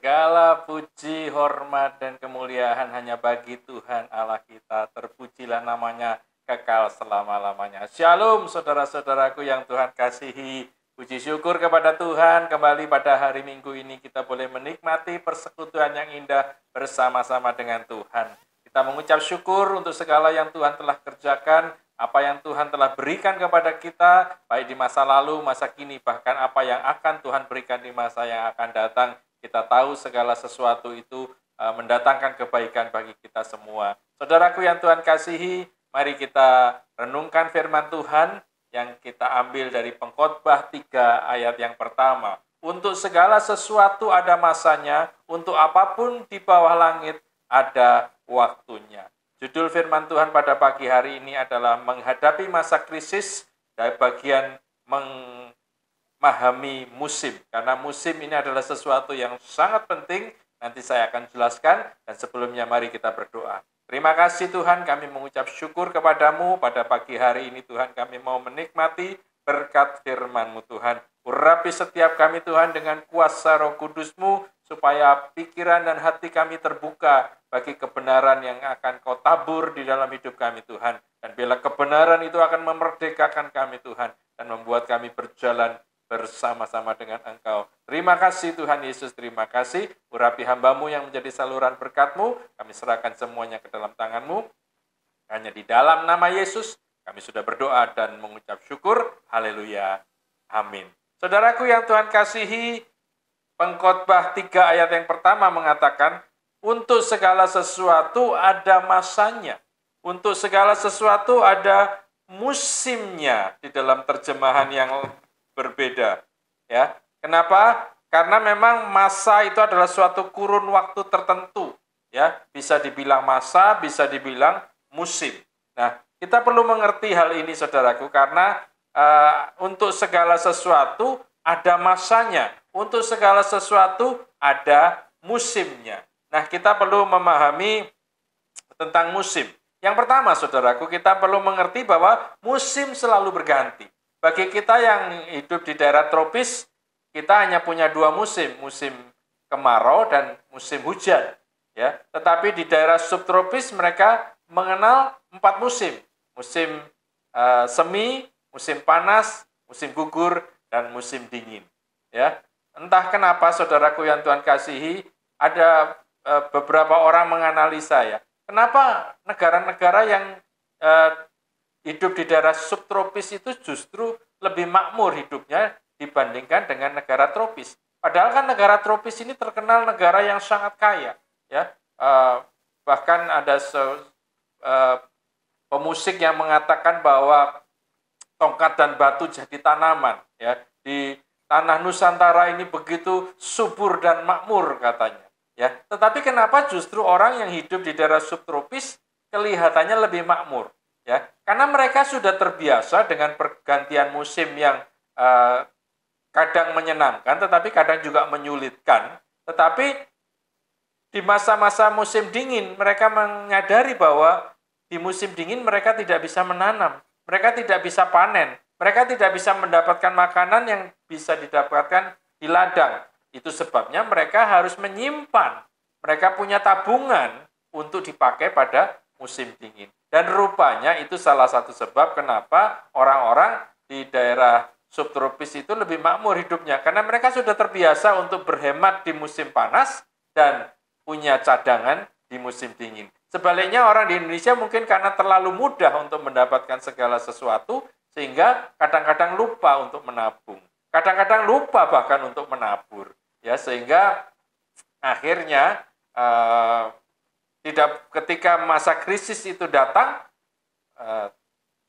Segala puji, hormat, dan kemuliaan hanya bagi Tuhan Allah kita. Terpujilah namanya kekal selama-lamanya. Shalom saudara-saudaraku yang Tuhan kasihi. Puji syukur kepada Tuhan, kembali pada hari Minggu ini kita boleh menikmati persekutuan yang indah bersama-sama dengan Tuhan. Kita mengucap syukur untuk segala yang Tuhan telah kerjakan, apa yang Tuhan telah berikan kepada kita, baik di masa lalu, masa kini, bahkan apa yang akan Tuhan berikan di masa yang akan datang. Kita tahu segala sesuatu itu mendatangkan kebaikan bagi kita semua. Saudaraku yang Tuhan kasihi, mari kita renungkan firman Tuhan yang kita ambil dari Pengkhotbah 3 ayat yang pertama. Untuk segala sesuatu ada masanya, untuk apapun di bawah langit ada waktunya. Judul firman Tuhan pada pagi hari ini adalah menghadapi masa krisis dari bagian memahami musim. Karena musim ini adalah sesuatu yang sangat penting. Nanti saya akan jelaskan, dan sebelumnya mari kita berdoa. Terima kasih Tuhan, kami mengucap syukur kepadamu pada pagi hari ini Tuhan. Kami mau menikmati berkat firman-Mu Tuhan. Urapi setiap kami Tuhan dengan kuasa Roh Kudus-Mu, supaya pikiran dan hati kami terbuka bagi kebenaran yang akan Kau tabur di dalam hidup kami Tuhan. Dan bila kebenaran itu akan memerdekakan kami Tuhan, dan membuat kami berjalan bersama-sama dengan Engkau. Terima kasih Tuhan Yesus, terima kasih. Urapi hamba-Mu yang menjadi saluran berkat-Mu, kami serahkan semuanya ke dalam tangan-Mu. Hanya di dalam nama Yesus, kami sudah berdoa dan mengucap syukur. Haleluya. Amin. Saudaraku yang Tuhan kasihi, Pengkhotbah 3 ayat yang pertama mengatakan, untuk segala sesuatu ada masanya. Untuk segala sesuatu ada musimnya, di dalam terjemahan yang berbeda. Ya. Kenapa? Karena memang masa itu adalah suatu kurun waktu tertentu. Ya, bisa dibilang masa, bisa dibilang musim. Nah, kita perlu mengerti hal ini, saudaraku, karena untuk segala sesuatu ada masanya. Untuk segala sesuatu ada musimnya. Nah, kita perlu memahami tentang musim. Yang pertama, saudaraku, kita perlu mengerti bahwa musim selalu berganti. Bagi kita yang hidup di daerah tropis, kita hanya punya 2 musim, musim kemarau dan musim hujan. Ya, tetapi di daerah subtropis mereka mengenal 4 musim. Musim semi, musim panas, musim gugur, dan musim dingin. Ya, entah kenapa saudaraku yang Tuhan kasihi, ada beberapa orang menganalisa ya, kenapa negara-negara yang hidup di daerah subtropis itu justru lebih makmur hidupnya dibandingkan dengan negara tropis. Padahal kan negara tropis ini terkenal negara yang sangat kaya. Ya, bahkan ada pemusik yang mengatakan bahwa tongkat dan batu jadi tanaman. Ya, di tanah Nusantara ini begitu subur dan makmur katanya. Ya, tetapi kenapa justru orang yang hidup di daerah subtropis kelihatannya lebih makmur? Ya, karena mereka sudah terbiasa dengan pergantian musim yang kadang menyenangkan, tetapi kadang juga menyulitkan. Tetapi di masa-masa musim dingin, mereka menyadari bahwa di musim dingin mereka tidak bisa menanam, mereka tidak bisa panen, mereka tidak bisa mendapatkan makanan yang bisa didapatkan di ladang. Itu sebabnya mereka harus menyimpan. Mereka punya tabungan untuk dipakai pada musim dingin. Dan rupanya itu salah satu sebab kenapa orang-orang di daerah subtropis itu lebih makmur hidupnya. Karena mereka sudah terbiasa untuk berhemat di musim panas dan punya cadangan di musim dingin. Sebaliknya orang di Indonesia mungkin karena terlalu mudah untuk mendapatkan segala sesuatu, sehingga kadang-kadang lupa untuk menabung. Kadang-kadang lupa bahkan untuk menabur. Ya, sehingga akhirnya ketika masa krisis itu datang,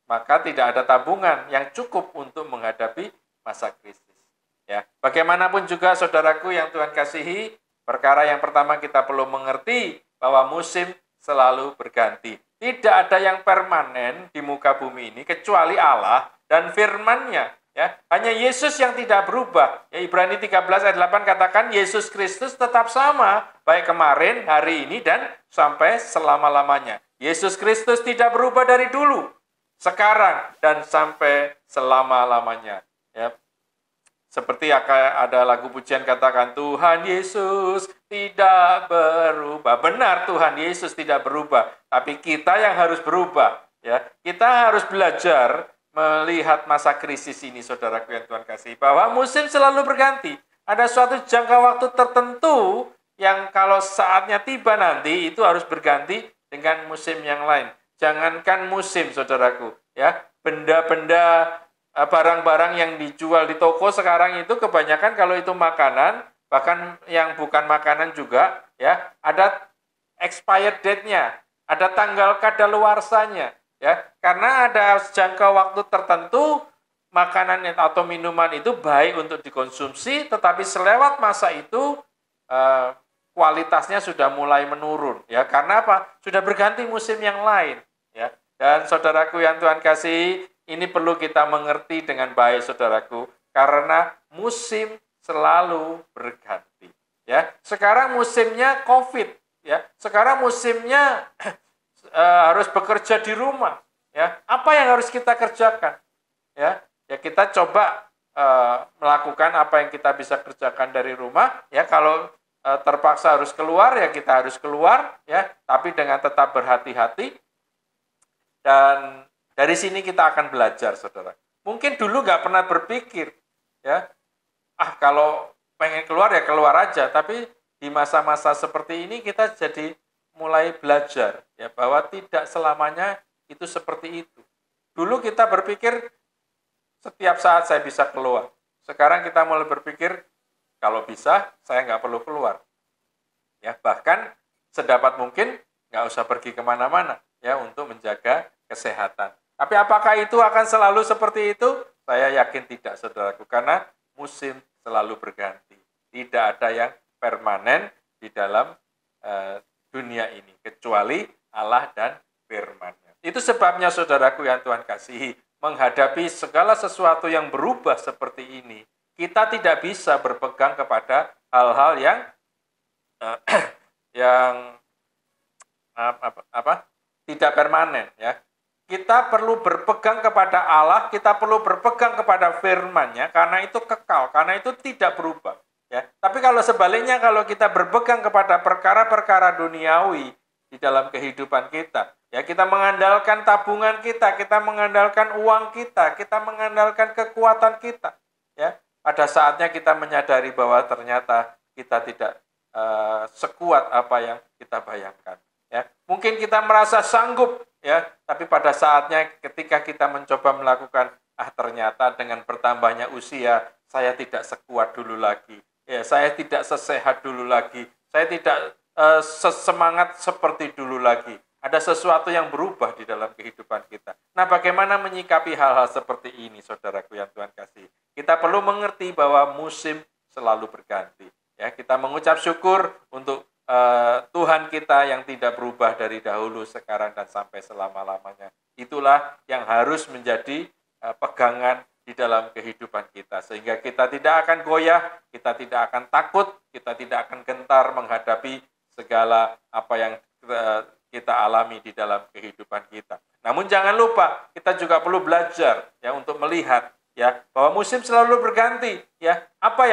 maka tidak ada tabungan yang cukup untuk menghadapi masa krisis. Ya, bagaimanapun juga saudaraku yang Tuhan kasihi, perkara yang pertama kita perlu mengerti bahwa musim selalu berganti. Tidak ada yang permanen di muka bumi ini kecuali Allah dan firman-Nya. Ya, hanya Yesus yang tidak berubah. Ya, Ibrani 13 ayat 8 katakan Yesus Kristus tetap sama, baik kemarin, hari ini, dan sampai selama-lamanya. Yesus Kristus tidak berubah dari dulu, sekarang, dan sampai selama-lamanya. Ya. Seperti ada lagu pujian katakan, Tuhan Yesus tidak berubah. Benar, Tuhan Yesus tidak berubah, tapi kita yang harus berubah. Ya, kita harus belajar melihat masa krisis ini, saudaraku yang Tuhan kasih, bahwa musim selalu berganti. Ada suatu jangka waktu tertentu yang kalau saatnya tiba nanti itu harus berganti dengan musim yang lain. Jangankan musim, saudaraku, ya, benda-benda, barang-barang yang dijual di toko sekarang itu kebanyakan kalau itu makanan, bahkan yang bukan makanan juga, ya, ada expired date-nya, ada tanggal kadaluarsanya, ya, karena ada jangka waktu tertentu makanan atau minuman itu baik untuk dikonsumsi, tetapi selewat masa itu kualitasnya sudah mulai menurun, ya, karena apa? Sudah berganti musim yang lain, ya. Dan saudaraku yang Tuhan kasih, ini perlu kita mengerti dengan baik, saudaraku, karena musim selalu berganti. Ya, sekarang musimnya COVID, ya. Sekarang musimnya harus bekerja di rumah, ya. Apa yang harus kita kerjakan? Ya, kita coba melakukan apa yang kita bisa kerjakan dari rumah. Ya, kalau terpaksa harus keluar, ya kita harus keluar, ya. Tapi dengan tetap berhati-hati. Dan dari sini kita akan belajar, saudara. Mungkin dulu nggak pernah berpikir, ya, kalau pengen keluar ya keluar aja. Tapi di masa-masa seperti ini kita jadi mulai belajar, ya, bahwa tidak selamanya itu seperti itu. Dulu kita berpikir setiap saat saya bisa keluar. Sekarang kita mulai berpikir kalau bisa saya nggak perlu keluar. Ya, bahkan sedapat mungkin nggak usah pergi kemana-mana, ya, untuk menjaga kesehatan. Tapi apakah itu akan selalu seperti itu? Saya yakin tidak, saudaraku, karena musim selalu berganti. Tidak ada yang permanen di dalam dunia ini, kecuali Allah dan firman-Nya. Itu sebabnya, saudaraku yang Tuhan kasihi, menghadapi segala sesuatu yang berubah seperti ini, kita tidak bisa berpegang kepada hal-hal yang tidak permanen, ya. Kita perlu berpegang kepada Allah, kita perlu berpegang kepada firman-Nya, karena itu kekal, karena itu tidak berubah, ya. Tapi kalau sebaliknya, kalau kita berpegang kepada perkara-perkara duniawi di dalam kehidupan kita, ya, kita mengandalkan tabungan kita mengandalkan uang kita mengandalkan kekuatan kita, ya. Pada saatnya kita menyadari bahwa ternyata kita tidak sekuat apa yang kita bayangkan, ya. Mungkin kita merasa sanggup, ya, tapi pada saatnya ketika kita mencoba melakukan, ternyata dengan bertambahnya usia saya tidak sekuat dulu lagi, ya, saya tidak sesehat dulu lagi, saya tidak sesemangat seperti dulu lagi. Ada sesuatu yang berubah di dalam kehidupan kita. Nah, bagaimana menyikapi hal-hal seperti ini, saudaraku yang Tuhan kasih? Kita perlu mengerti bahwa musim selalu berganti. Ya, kita mengucap syukur untuk Tuhan kita yang tidak berubah dari dahulu, sekarang, dan sampai selama-lamanya. Itulah yang harus menjadi pegangan di dalam kehidupan kita. Sehingga kita tidak akan goyah, kita tidak akan takut, kita tidak akan gentar menghadapi segala apa yang kita alami di dalam kehidupan kita. Namun jangan lupa, kita juga perlu belajar, ya, untuk melihat, ya, bahwa musim selalu berganti, ya. Apa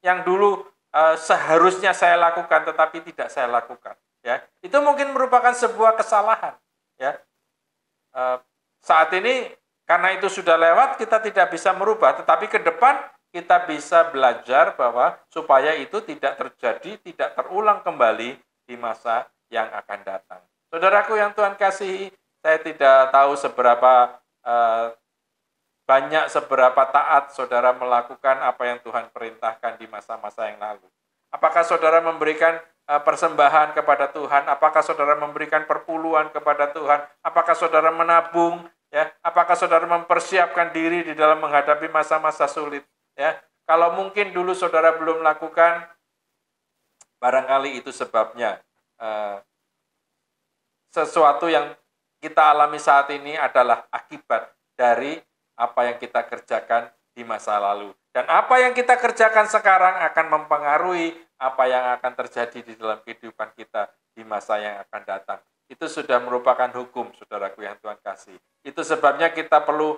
yang dulu seharusnya saya lakukan tetapi tidak saya lakukan, ya, itu mungkin merupakan sebuah kesalahan, ya. Saat ini karena itu sudah lewat, kita tidak bisa merubah, tetapi ke depan kita bisa belajar bahwa supaya itu tidak terjadi, tidak terulang kembali di masa yang akan datang. Saudaraku yang Tuhan kasihi, saya tidak tahu seberapa seberapa taat saudara melakukan apa yang Tuhan perintahkan di masa-masa yang lalu. Apakah saudara memberikan persembahan kepada Tuhan? Apakah saudara memberikan perpuluhan kepada Tuhan? Apakah saudara menabung? Ya, apakah saudara mempersiapkan diri di dalam menghadapi masa-masa sulit? Ya, kalau mungkin dulu saudara belum melakukan, barangkali itu sebabnya sesuatu yang kita alami saat ini adalah akibat dari apa yang kita kerjakan di masa lalu. Dan apa yang kita kerjakan sekarang akan mempengaruhi apa yang akan terjadi di dalam kehidupan kita di masa yang akan datang. Itu sudah merupakan hukum, saudaraku yang Tuhan kasih. Itu sebabnya kita perlu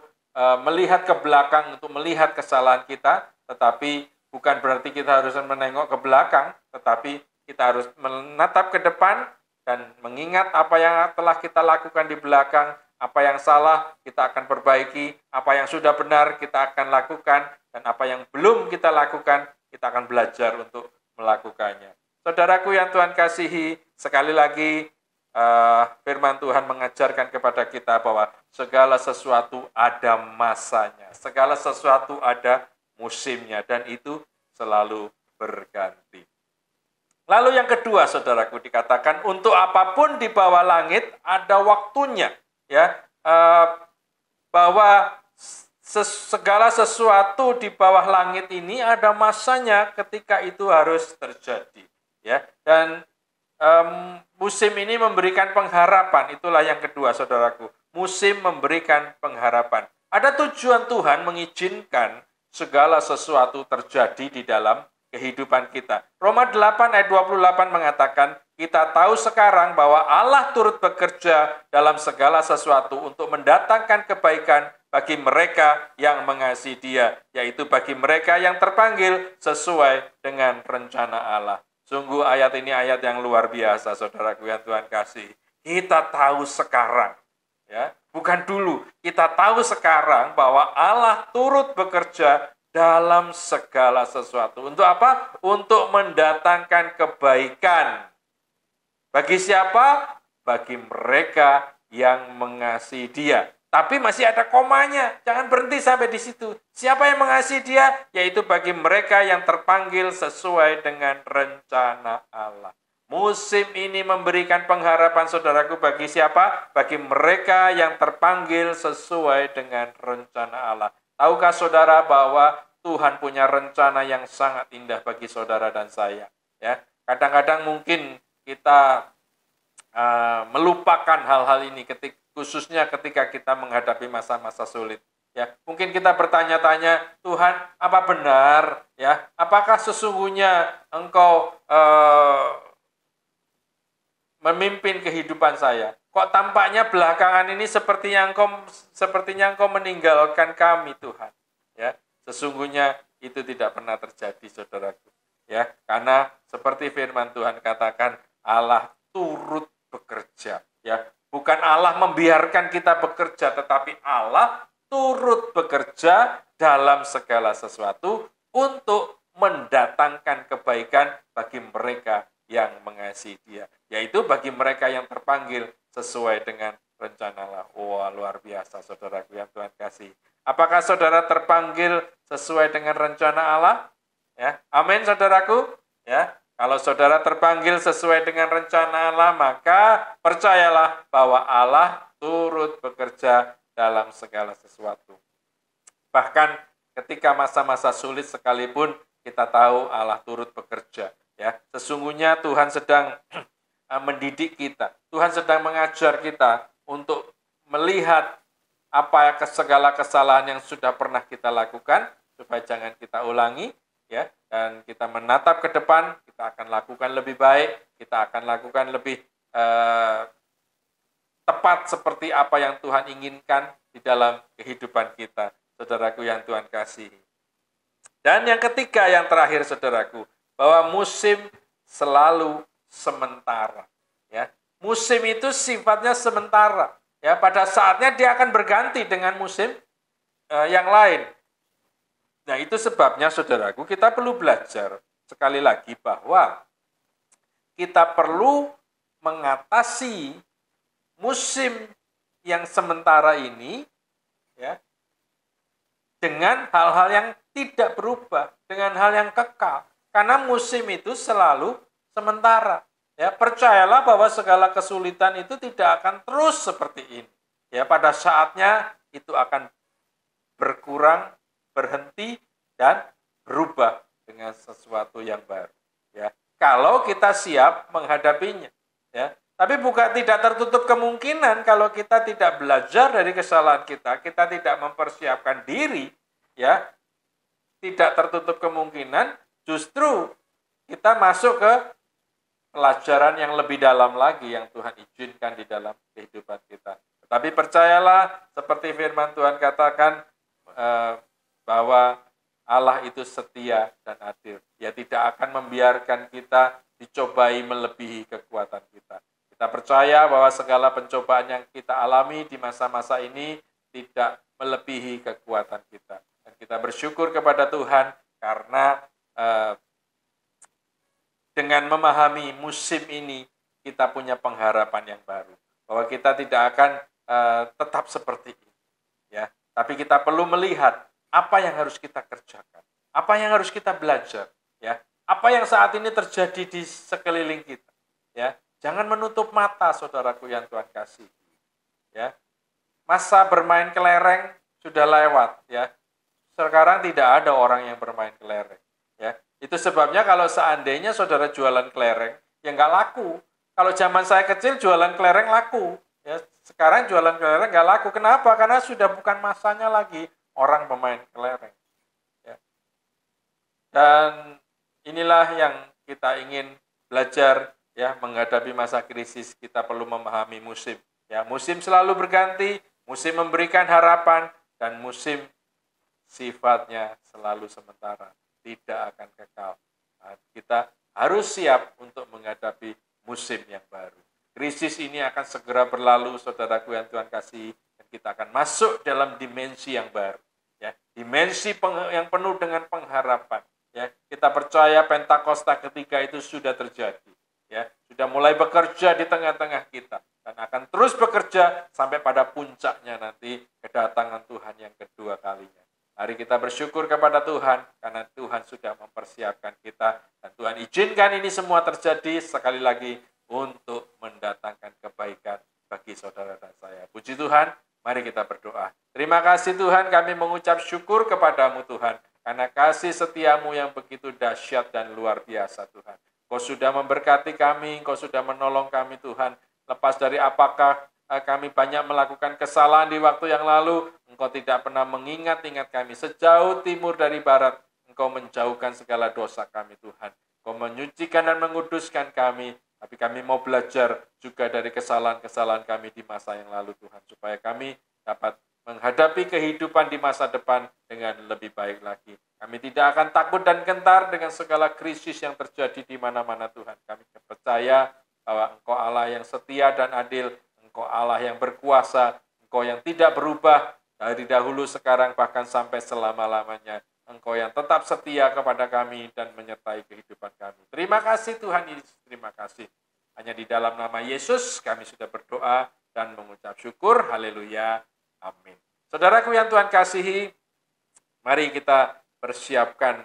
melihat ke belakang untuk melihat kesalahan kita, tetapi bukan berarti kita harus menengok ke belakang, tetapi kita harus menatap ke depan dan mengingat apa yang telah kita lakukan di belakang, apa yang salah kita akan perbaiki, apa yang sudah benar kita akan lakukan, dan apa yang belum kita lakukan kita akan belajar untuk melakukannya. Saudaraku yang Tuhan kasihi, sekali lagi firman Tuhan mengajarkan kepada kita bahwa segala sesuatu ada masanya, segala sesuatu ada musimnya, dan itu selalu berganti. Lalu yang kedua, saudaraku, dikatakan untuk apapun di bawah langit ada waktunya, ya, bahwa segala sesuatu di bawah langit ini ada masanya ketika itu harus terjadi, ya. Dan musim ini memberikan pengharapan, itulah yang kedua, saudaraku. Musim memberikan pengharapan. Ada tujuan Tuhan mengizinkan segala sesuatu terjadi di dalam kehidupan kita. Roma 8 ayat 28 mengatakan, kita tahu sekarang bahwa Allah turut bekerja dalam segala sesuatu untuk mendatangkan kebaikan bagi mereka yang mengasihi Dia, yaitu bagi mereka yang terpanggil sesuai dengan rencana Allah. Sungguh ayat ini ayat yang luar biasa, saudaraku yang Tuhan kasih. Kita tahu sekarang, ya, bukan dulu. Kita tahu sekarang bahwa Allah turut bekerja dalam segala sesuatu. Untuk apa? Untuk mendatangkan kebaikan. Bagi siapa? Bagi mereka yang mengasihi Dia. Tapi masih ada komanya. Jangan berhenti sampai di situ. Siapa yang mengasihi Dia? Yaitu bagi mereka yang terpanggil sesuai dengan rencana Allah. Musim ini memberikan pengharapan, saudaraku, bagi siapa? Bagi mereka yang terpanggil sesuai dengan rencana Allah. Tahukah saudara bahwa Tuhan punya rencana yang sangat indah bagi saudara dan saya? Ya, kadang-kadang mungkin kita melupakan hal-hal ini, khususnya ketika kita menghadapi masa-masa sulit. Ya, mungkin kita bertanya-tanya, Tuhan, apa benar? Ya, apakah sesungguhnya Engkau memimpin kehidupan saya? Kok tampaknya belakangan ini sepertinya Engkau meninggalkan kami, Tuhan. Ya, sesungguhnya itu tidak pernah terjadi, saudaraku. Ya, karena seperti firman Tuhan katakan, Allah turut bekerja. Ya, bukan Allah membiarkan kita bekerja, tetapi Allah turut bekerja dalam segala sesuatu untuk mendatangkan kebaikan bagi mereka yang mengasihi Dia, yaitu bagi mereka yang terpanggil sesuai dengan rencana Allah. Wah, luar biasa, saudaraku yang Tuhan kasih. Apakah saudara terpanggil sesuai dengan rencana Allah? Ya, amin, saudaraku. Ya, kalau saudara terpanggil sesuai dengan rencana Allah, maka percayalah bahwa Allah turut bekerja dalam segala sesuatu. Bahkan ketika masa-masa sulit sekalipun, kita tahu Allah turut bekerja. Ya, sesungguhnya Tuhan sedang mendidik kita. Tuhan sedang mengajar kita untuk melihat apa segala kesalahan yang sudah pernah kita lakukan supaya jangan kita ulangi, ya. Dan kita menatap ke depan, kita akan lakukan lebih baik, kita akan lakukan lebih tepat seperti apa yang Tuhan inginkan di dalam kehidupan kita, saudaraku yang Tuhan kasihi. Dan yang ketiga, yang terakhir, saudaraku, bahwa musim selalu sementara. Ya, musim itu sifatnya sementara. Ya, pada saatnya dia akan berganti dengan musim yang lain. Nah, itu sebabnya, saudaraku, kita perlu belajar sekali lagi bahwa kita perlu mengatasi musim yang sementara ini, ya, dengan hal-hal yang tidak berubah, dengan hal yang kekal. Karena musim itu selalu sementara. Ya, percayalah bahwa segala kesulitan itu tidak akan terus seperti ini. Ya, pada saatnya itu akan berkurang, berhenti, dan berubah dengan sesuatu yang baru. Ya, kalau kita siap menghadapinya. Ya, tapi bukan tidak tertutup kemungkinan kalau kita tidak belajar dari kesalahan kita tidak mempersiapkan diri, ya, tidak tertutup kemungkinan justru kita masuk ke pelajaran yang lebih dalam lagi yang Tuhan izinkan di dalam kehidupan kita. Tapi percayalah seperti firman Tuhan katakan bahwa Allah itu setia dan adil. Dia tidak akan membiarkan kita dicobai melebihi kekuatan kita. Kita percaya bahwa segala pencobaan yang kita alami di masa-masa ini tidak melebihi kekuatan kita. Dan kita bersyukur kepada Tuhan karena dengan memahami musim ini kita punya pengharapan yang baru. Bahwa kita tidak akan tetap seperti ini, ya. Tapi kita perlu melihat apa yang harus kita kerjakan, apa yang harus kita belajar, ya. Apa yang saat ini terjadi di sekeliling kita, ya. Jangan menutup mata, saudaraku yang Tuhan kasih, ya. Masa bermain kelereng sudah lewat, ya. Sekarang tidak ada orang yang bermain kelereng, ya. Itu sebabnya kalau seandainya saudara jualan kelereng, ya nggak laku. Kalau zaman saya kecil jualan kelereng laku. Ya, sekarang jualan kelereng nggak laku. Kenapa? Karena sudah bukan masanya lagi orang pemain kelereng. Ya. Dan inilah yang kita ingin belajar, ya, menghadapi masa krisis. Kita perlu memahami musim. Ya, musim selalu berganti, musim memberikan harapan, dan musim sifatnya selalu sementara, tidak akan kekal. Nah, kita harus siap untuk menghadapi musim yang baru. Krisis ini akan segera berlalu, saudaraku yang Tuhan kasih, dan kita akan masuk dalam dimensi yang baru, ya, dimensi yang penuh dengan pengharapan. Ya, kita percaya Pentakosta ketiga itu sudah terjadi, ya, sudah mulai bekerja di tengah-tengah kita, dan akan terus bekerja sampai pada puncaknya nanti kedatangan Tuhan yang kedua kalinya. Mari kita bersyukur kepada Tuhan, karena Tuhan sudah mempersiapkan kita, dan Tuhan izinkan ini semua terjadi sekali lagi untuk mendatangkan kebaikan bagi saudara dan saya. Puji Tuhan, mari kita berdoa. Terima kasih Tuhan, kami mengucap syukur kepadamu Tuhan, karena kasih setiamu yang begitu dahsyat dan luar biasa Tuhan. Kau sudah memberkati kami, Kau sudah menolong kami Tuhan. Lepas dari apakah kami banyak melakukan kesalahan di waktu yang lalu, Engkau tidak pernah mengingat-ingat kami. Sejauh timur dari barat, Engkau menjauhkan segala dosa kami Tuhan. Engkau menyucikan dan menguduskan kami. Tapi kami mau belajar juga dari kesalahan-kesalahan kami di masa yang lalu Tuhan. Supaya kami dapat menghadapi kehidupan di masa depan dengan lebih baik lagi. Kami tidak akan takut dan gentar dengan segala krisis yang terjadi di mana-mana Tuhan. Kami percaya bahwa Engkau Allah yang setia dan adil. Engkau Allah yang berkuasa. Engkau yang tidak berubah dari dahulu, sekarang, bahkan sampai selama-lamanya. Engkau yang tetap setia kepada kami dan menyertai kehidupan kami. Terima kasih Tuhan Yesus, terima kasih. Hanya di dalam nama Yesus kami sudah berdoa dan mengucap syukur. Haleluya. Amin. Saudaraku yang Tuhan kasihi, mari kita persiapkan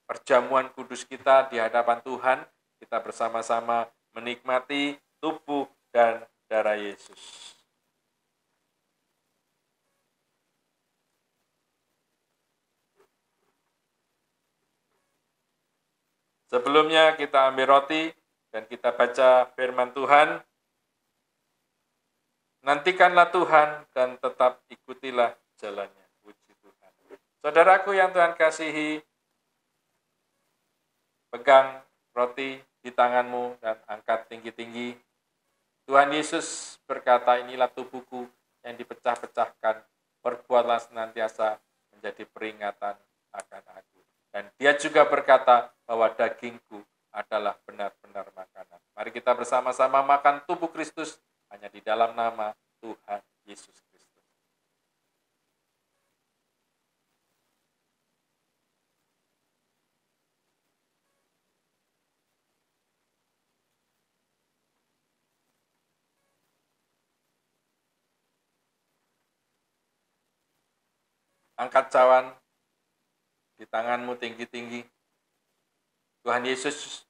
perjamuan kudus kita di hadapan Tuhan. Kita bersama-sama menikmati tubuh dan darah Yesus. Sebelumnya kita ambil roti dan kita baca firman Tuhan. Nantikanlah Tuhan dan tetap ikutilah jalannya. Puji Tuhan. Saudaraku yang Tuhan kasihi, pegang roti di tanganmu dan angkat tinggi-tinggi. Tuhan Yesus berkata, inilah tubuhku yang dipecah-pecahkan. Perbuatlah senantiasa menjadi peringatan akan aku. Dan dia juga berkata bahwa dagingku adalah benar-benar makanan. Mari kita bersama-sama makan tubuh Kristus hanya di dalam nama Tuhan Yesus Kristus. Angkat cawan di tanganmu tinggi-tinggi. Tuhan Yesus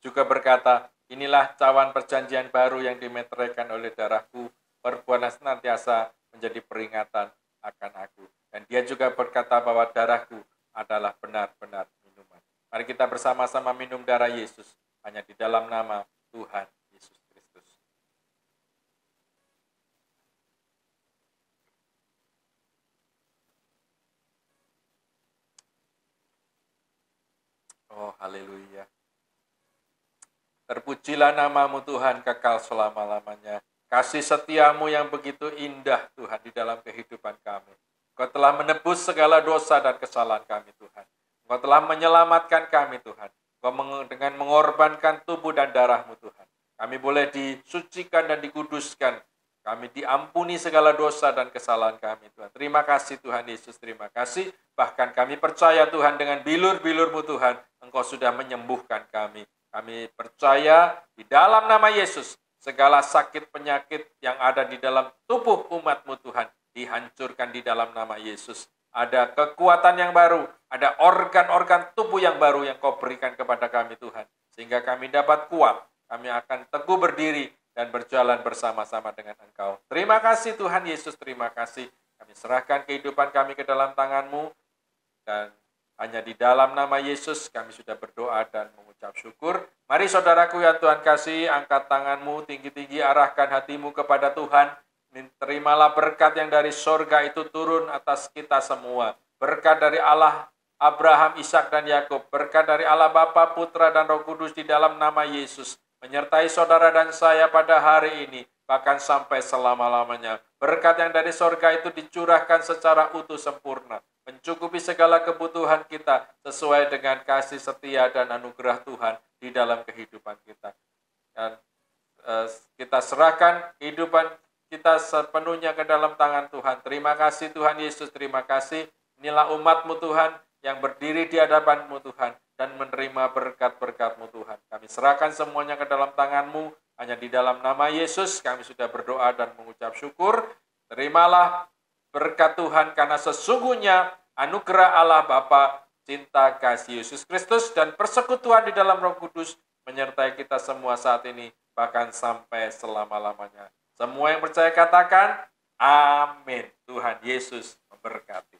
juga berkata, inilah cawan perjanjian baru yang dimeteraikan oleh darahku, perbuatlah senantiasa menjadi peringatan akan aku. Dan dia juga berkata bahwa darahku adalah benar-benar minuman. Mari kita bersama-sama minum darah Yesus, hanya di dalam nama Tuhan Yesus Kristus. Oh, haleluya. Terpujilah namamu Tuhan kekal selama-lamanya. kasih setiamu yang begitu indah Tuhan di dalam kehidupan kami. Engkau telah menebus segala dosa dan kesalahan kami Tuhan. Engkau telah menyelamatkan kami Tuhan. Engkau dengan mengorbankan tubuh dan darah-Mu Tuhan. Kami boleh disucikan dan dikuduskan. Kami diampuni segala dosa dan kesalahan kami Tuhan. Terima kasih Tuhan Yesus, terima kasih. Bahkan kami percaya Tuhan dengan bilur-bilur-Mu Tuhan, Engkau sudah menyembuhkan kami. Kami percaya di dalam nama Yesus, segala sakit penyakit yang ada di dalam tubuh umat-Mu Tuhan, dihancurkan di dalam nama Yesus. Ada kekuatan yang baru, ada organ-organ tubuh yang baru yang Kau berikan kepada kami Tuhan. Sehingga kami dapat kuat, kami akan teguh berdiri dan berjalan bersama-sama dengan Engkau. Terima kasih Tuhan Yesus, terima kasih. Kami serahkan kehidupan kami ke dalam tangan-Mu, dan hanya di dalam nama Yesus kami sudah berdoa dan mengucap syukur. Mari saudaraku yang Tuhan kasih, angkat tangan-Mu tinggi-tinggi, arahkan hatimu kepada Tuhan. Terimalah berkat yang dari sorga itu turun atas kita semua. Berkat dari Allah Abraham, Ishak, dan Yakub. Berkat dari Allah Bapa, Putra, dan Roh Kudus di dalam nama Yesus. Menyertai saudara dan saya pada hari ini, bahkan sampai selama-lamanya. Berkat yang dari sorga itu dicurahkan secara utuh sempurna, mencukupi segala kebutuhan kita sesuai dengan kasih setia dan anugerah Tuhan di dalam kehidupan kita. Dan kita serahkan kehidupan kita sepenuhnya ke dalam tangan Tuhan. Terima kasih Tuhan Yesus, terima kasih. Inilah umat-Mu Tuhan yang berdiri di hadapan-Mu Tuhan dan menerima berkat-berkat-Mu Tuhan. Kami serahkan semuanya ke dalam tangan-Mu. Hanya di dalam nama Yesus kami sudah berdoa dan mengucap syukur. Terimalah berkat Tuhan, karena sesungguhnya anugerah Allah Bapa, cinta kasih Yesus Kristus, dan persekutuan di dalam Roh Kudus menyertai kita semua saat ini, bahkan sampai selama-lamanya. Semua yang percaya katakan, amin. Tuhan Yesus memberkati.